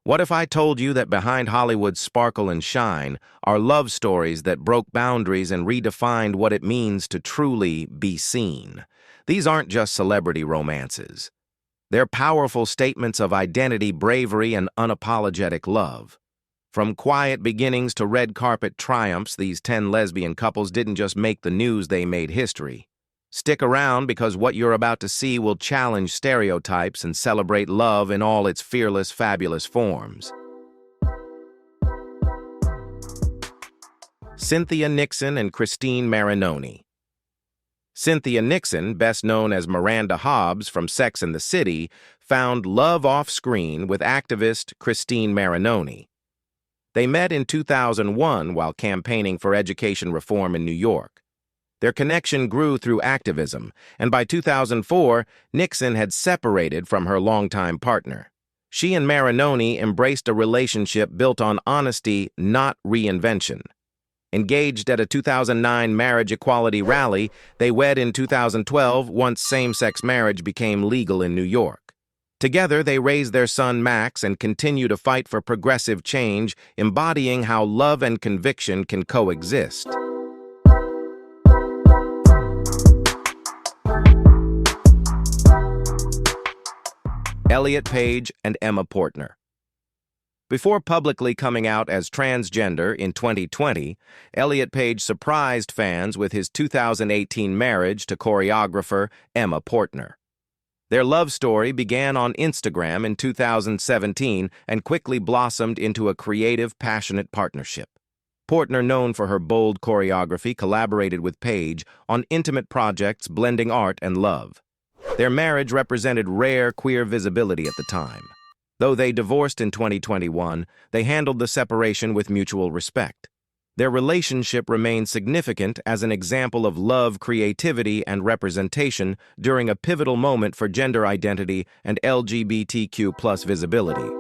What if I told you that behind Hollywood's sparkle and shine are love stories that broke boundaries and redefined what it means to truly be seen? These aren't just celebrity romances. They're powerful statements of identity, bravery, and unapologetic love. From quiet beginnings to red carpet triumphs, these 10 lesbian couples didn't just make the news, they made history. Stick around because what you're about to see will challenge stereotypes and celebrate love in all its fearless, fabulous forms. Cynthia Nixon and Christine Marinoni. Cynthia Nixon, best known as Miranda Hobbs from Sex and the City, found love off-screen with activist Christine Marinoni. They met in 2001 while campaigning for education reform in New York. Their connection grew through activism, and by 2004, Nixon had separated from her longtime partner. She and Marinoni embraced a relationship built on honesty, not reinvention. Engaged at a 2009 marriage equality rally, they wed in 2012 once same-sex marriage became legal in New York. Together, they raised their son Max and continue to fight for progressive change, embodying how love and conviction can coexist. Elliot Page and Emma Portner. Before publicly coming out as transgender in 2020, Elliot Page surprised fans with his 2018 marriage to choreographer Emma Portner. Their love story began on Instagram in 2017 and quickly blossomed into a creative, passionate partnership. Portner, known for her bold choreography, collaborated with Page on intimate projects blending art and love. Their marriage represented rare queer visibility at the time. Though they divorced in 2021, they handled the separation with mutual respect. Their relationship remained significant as an example of love, creativity, and representation during a pivotal moment for gender identity and LGBTQ+ visibility.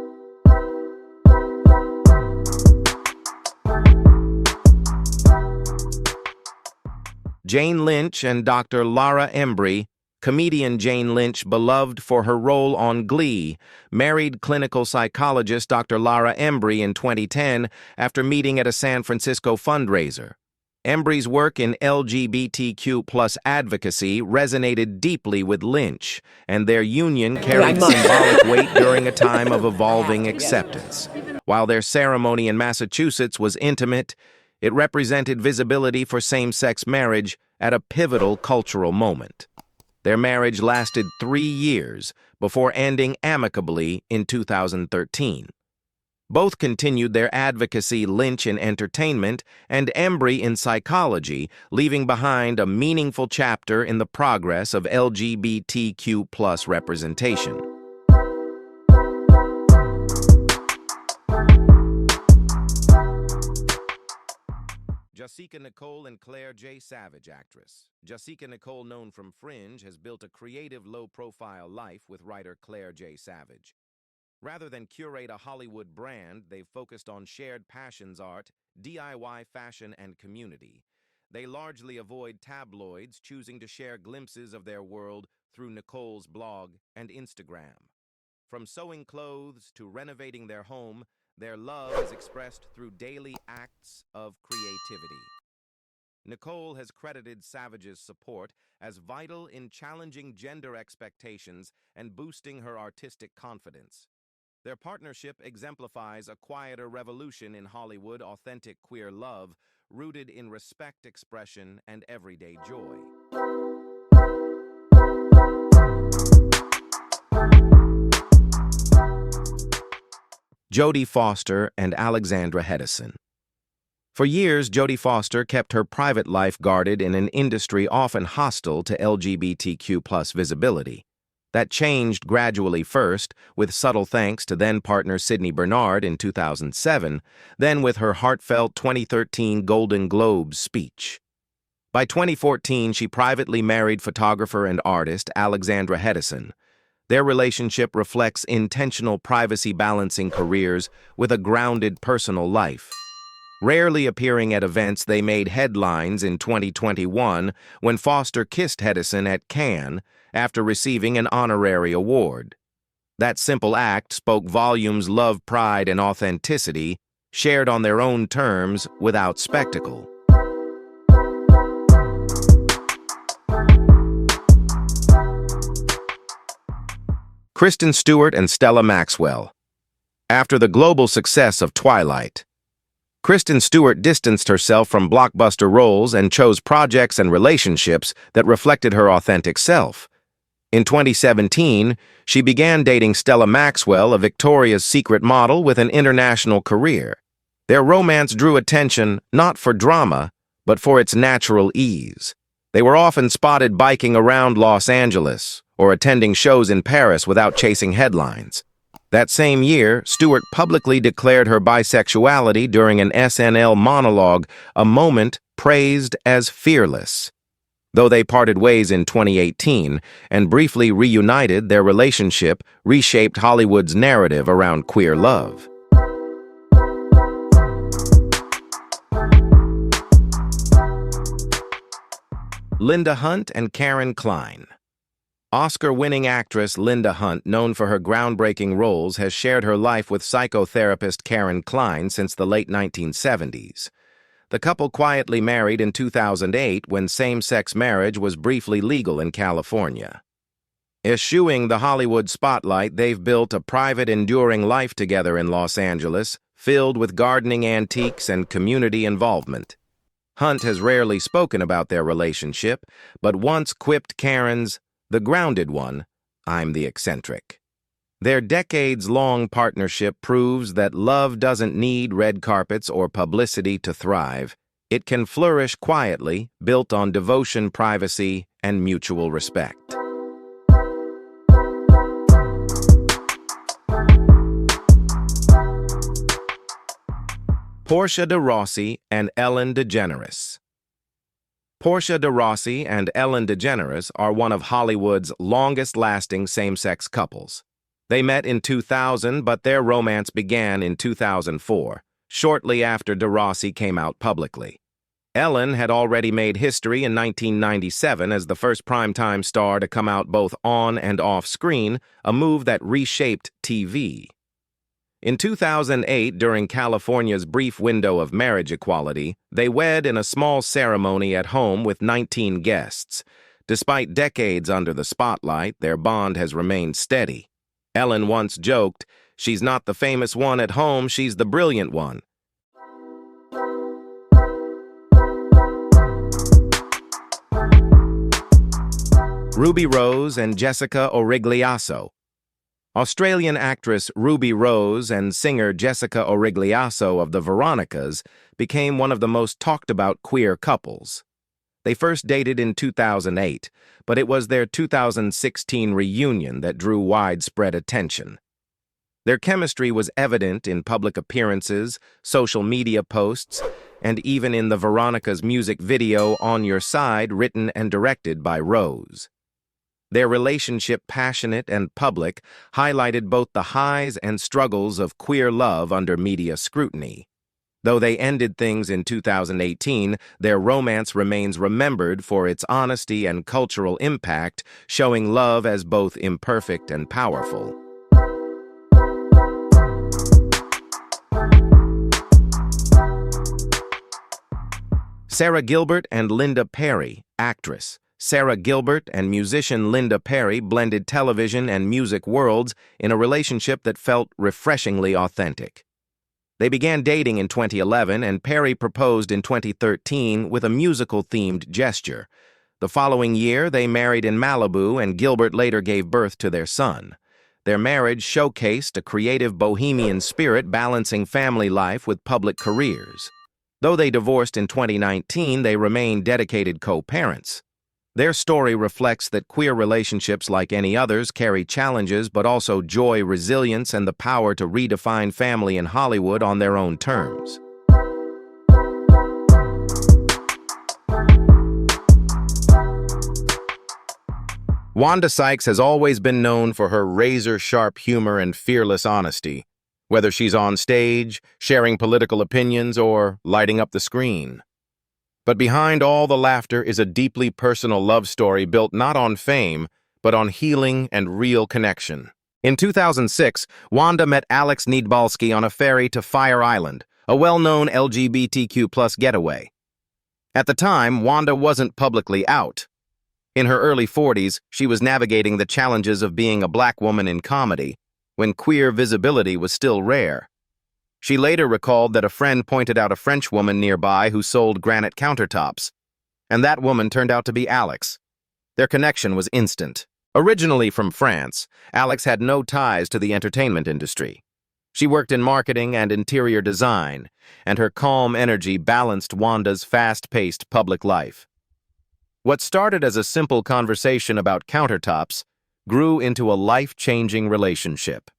Jane Lynch and Dr. Lara Embry. Comedian Jane Lynch, beloved for her role on Glee, married clinical psychologist Dr. Lara Embry in 2010 after meeting at a San Francisco fundraiser. Embry's work in LGBTQ+ advocacy resonated deeply with Lynch, and their union carried symbolic weight during a time of evolving acceptance. While their ceremony in Massachusetts was intimate, it represented visibility for same-sex marriage at a pivotal cultural moment. Their marriage lasted 3 years before ending amicably in 2013. Both continued their advocacy, Lynch in entertainment and Embry in psychology, leaving behind a meaningful chapter in the progress of LGBTQ+ representation. Jasika Nicole and Claire J. Savage, actress. Jasika Nicole, known from Fringe, has built a creative, low-profile life with writer Claire J. Savage. Rather than curate a Hollywood brand, they've focused on shared passions, art, DIY fashion, and community. They largely avoid tabloids, choosing to share glimpses of their world through Nicole's blog and Instagram. From sewing clothes to renovating their home, their love is expressed through daily acts of creativity. Nicole has credited Savage's support as vital in challenging gender expectations and boosting her artistic confidence. Their partnership exemplifies a quieter revolution in Hollywood, authentic queer love, rooted in respect, expression, and everyday joy. Jodie Foster and Alexandra Hedison. For years, Jodie Foster kept her private life guarded in an industry often hostile to LGBTQ+ visibility. That changed gradually, first with subtle thanks to then-partner Sydney Bernard in 2007, then with her heartfelt 2013 Golden Globes speech. By 2014, she privately married photographer and artist Alexandra Hedison. Their relationship reflects intentional privacy, balancing careers with a grounded personal life. Rarely appearing at events, they made headlines in 2021 when Foster kissed Hedison at Cannes after receiving an honorary award. That simple act spoke volumes. Love, pride, and authenticity, shared on their own terms without spectacle. Kristen Stewart and Stella Maxwell. After the global success of Twilight, Kristen Stewart distanced herself from blockbuster roles and chose projects and relationships that reflected her authentic self. In 2017, she began dating Stella Maxwell, a Victoria's Secret model with an international career. Their romance drew attention not for drama, but for its natural ease. They were often spotted biking around Los Angeles or attending shows in Paris without chasing headlines. That same year, Stewart publicly declared her bisexuality during an SNL monologue, a moment praised as fearless. Though they parted ways in 2018 and briefly reunited, their relationship reshaped Hollywood's narrative around queer love. Linda Hunt and Kline. Oscar-winning actress Linda Hunt, known for her groundbreaking roles, has shared her life with psychotherapist Kline since the late 1970s. The couple quietly married in 2008 when same-sex marriage was briefly legal in California. Eschewing the Hollywood spotlight, they've built a private, enduring life together in Los Angeles, filled with gardening antiques and community involvement. Hunt has rarely spoken about their relationship, but once quipped Karen's, "The grounded one, I'm the eccentric." Their decades-long partnership proves that love doesn't need red carpets or publicity to thrive. It can flourish quietly, built on devotion, privacy, and mutual respect. Portia de Rossi and Ellen DeGeneres. Portia de Rossi and Ellen DeGeneres are one of Hollywood's longest-lasting same-sex couples. They met in 2000, but their romance began in 2004, shortly after de Rossi came out publicly. Ellen had already made history in 1997 as the first primetime star to come out both on and off screen, a move that reshaped TV. In 2008, during California's brief window of marriage equality, they wed in a small ceremony at home with 19 guests. Despite decades under the spotlight, their bond has remained steady. Ellen once joked, "She's not the famous one at home, she's the brilliant one." Ruby Rose and Jasika Origliasso. Australian actress Ruby Rose and singer Jasika Origliasso of the Veronicas became one of the most talked-about queer couples. They first dated in 2008, but it was their 2016 reunion that drew widespread attention. Their chemistry was evident in public appearances, social media posts, and even in the Veronicas' music video On Your Side, written and directed by Rose. Their relationship, passionate and public, highlighted both the highs and struggles of queer love under media scrutiny. Though they ended things in 2018, their romance remains remembered for its honesty and cultural impact, showing love as both imperfect and powerful. Sarah Gilbert and Linda Perry, actress. Sarah Gilbert and musician Linda Perry blended television and music worlds in a relationship that felt refreshingly authentic. They began dating in 2011, and Perry proposed in 2013 with a musical-themed gesture. The following year, they married in Malibu, and Gilbert later gave birth to their son. Their marriage showcased a creative bohemian spirit balancing family life with public careers. Though they divorced in 2019, they remain dedicated co-parents. Their story reflects that queer relationships, like any others, carry challenges but also joy, resilience, and the power to redefine family in Hollywood on their own terms. Wanda Sykes has always been known for her razor-sharp humor and fearless honesty, whether she's on stage, sharing political opinions, or lighting up the screen. But behind all the laughter is a deeply personal love story built not on fame, but on healing and real connection. In 2006, Wanda met Alex Needbalski on a ferry to Fire Island, a well-known LGBTQ+ getaway. At the time, Wanda wasn't publicly out. In her early 40s, she was navigating the challenges of being a black woman in comedy, when queer visibility was still rare. She later recalled that a friend pointed out a French woman nearby who sold granite countertops, and that woman turned out to be Alex. Their connection was instant. Originally from France, Alex had no ties to the entertainment industry. She worked in marketing and interior design, and her calm energy balanced Wanda's fast-paced public life. What started as a simple conversation about countertops grew into a life-changing relationship.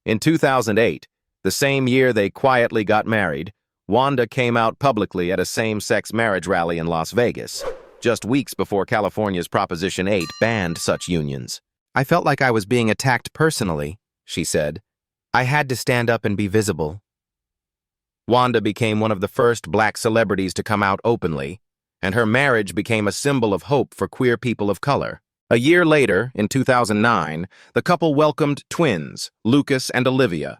In 2008, the same year they quietly got married, Wanda came out publicly at a same-sex marriage rally in Las Vegas, just weeks before California's Proposition 8 banned such unions. "I felt like I was being attacked personally," she said. "I had to stand up and be visible." Wanda became one of the first black celebrities to come out openly, and her marriage became a symbol of hope for queer people of color. A year later, in 2009, the couple welcomed twins, Lucas and Olivia.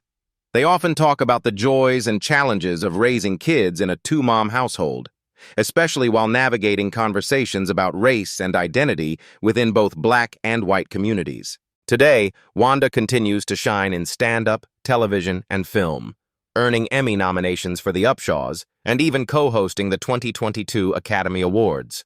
They often talk about the joys and challenges of raising kids in a two-mom household, especially while navigating conversations about race and identity within both black and white communities. Today, Wanda continues to shine in stand-up, television, and film, earning Emmy nominations for The Upshaws and even co-hosting the 2022 Academy Awards.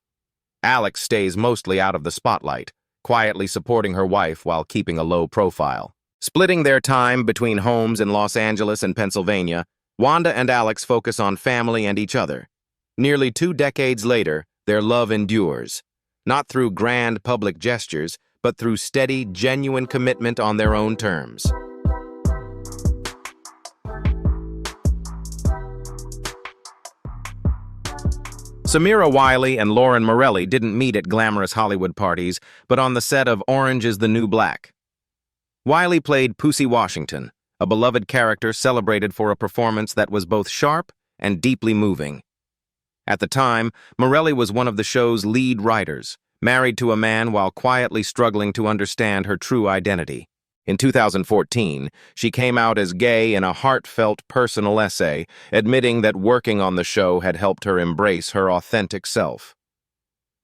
Alex stays mostly out of the spotlight, quietly supporting her wife while keeping a low profile. Splitting their time between homes in Los Angeles and Pennsylvania, Wanda and Alex focus on family and each other. Nearly 2 decades later, their love endures, not through grand public gestures, but through steady, genuine commitment on their own terms. Samira Wiley and Lauren Morelli didn't meet at glamorous Hollywood parties, but on the set of Orange is the New Black. Wiley played Pussy Washington, a beloved character celebrated for a performance that was both sharp and deeply moving. At the time, Morelli was one of the show's lead writers, married to a man while quietly struggling to understand her true identity. In 2014, she came out as gay in a heartfelt personal essay, admitting that working on the show had helped her embrace her authentic self.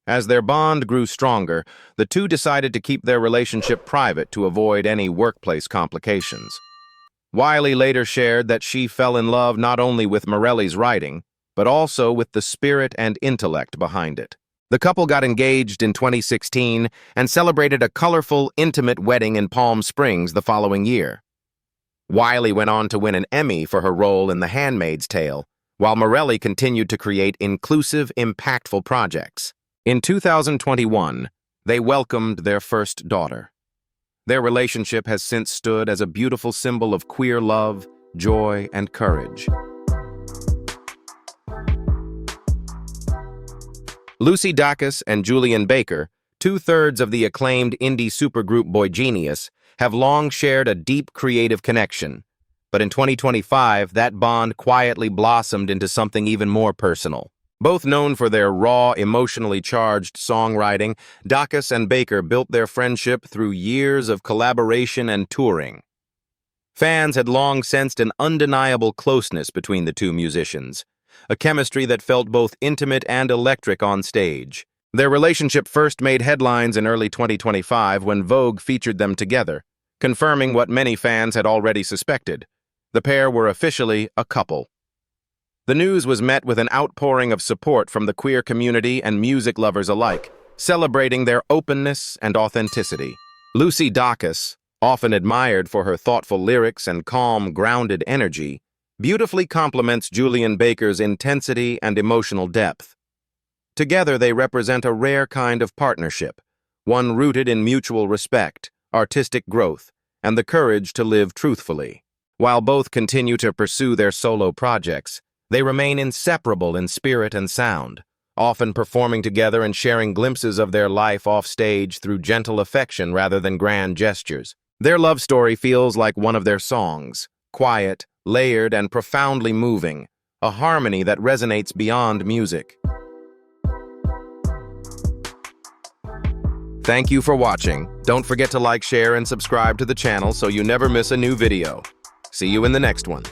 As their bond grew stronger, the two decided to keep their relationship private to avoid any workplace complications. Wiley later shared that she fell in love not only with Morelli's writing, but also with the spirit and intellect behind it. The couple got engaged in 2016 and celebrated a colorful, intimate wedding in Palm Springs the following year. Wiley went on to win an Emmy for her role in The Handmaid's Tale, while Morelli continued to create inclusive, impactful projects. In 2021, they welcomed their first daughter. Their relationship has since stood as a beautiful symbol of queer love, joy, and courage. Lucy Dacus and Julian Baker, 2/3 of the acclaimed indie supergroup Boygenius, have long shared a deep creative connection. But in 2025, that bond quietly blossomed into something even more personal. Both known for their raw, emotionally charged songwriting, Dacus and Baker built their friendship through years of collaboration and touring. Fans had long sensed an undeniable closeness between the two musicians, a chemistry that felt both intimate and electric on stage. Their relationship first made headlines in early 2025 when Vogue featured them together, confirming what many fans had already suspected. The pair were officially a couple. The news was met with an outpouring of support from the queer community and music lovers alike, celebrating their openness and authenticity. Lucy Dacus, often admired for her thoughtful lyrics and calm, grounded energy, beautifully complements Julian Baker's intensity and emotional depth. Together, they represent a rare kind of partnership, one rooted in mutual respect, artistic growth, and the courage to live truthfully. While both continue to pursue their solo projects, they remain inseparable in spirit and sound, often performing together and sharing glimpses of their life off stage through gentle affection rather than grand gestures. Their love story feels like one of their songs, quiet, layered, and profoundly moving, a harmony that resonates beyond music. Thank you for watching. Don't forget to like, share, and subscribe to the channel so you never miss a new video. See you in the next one.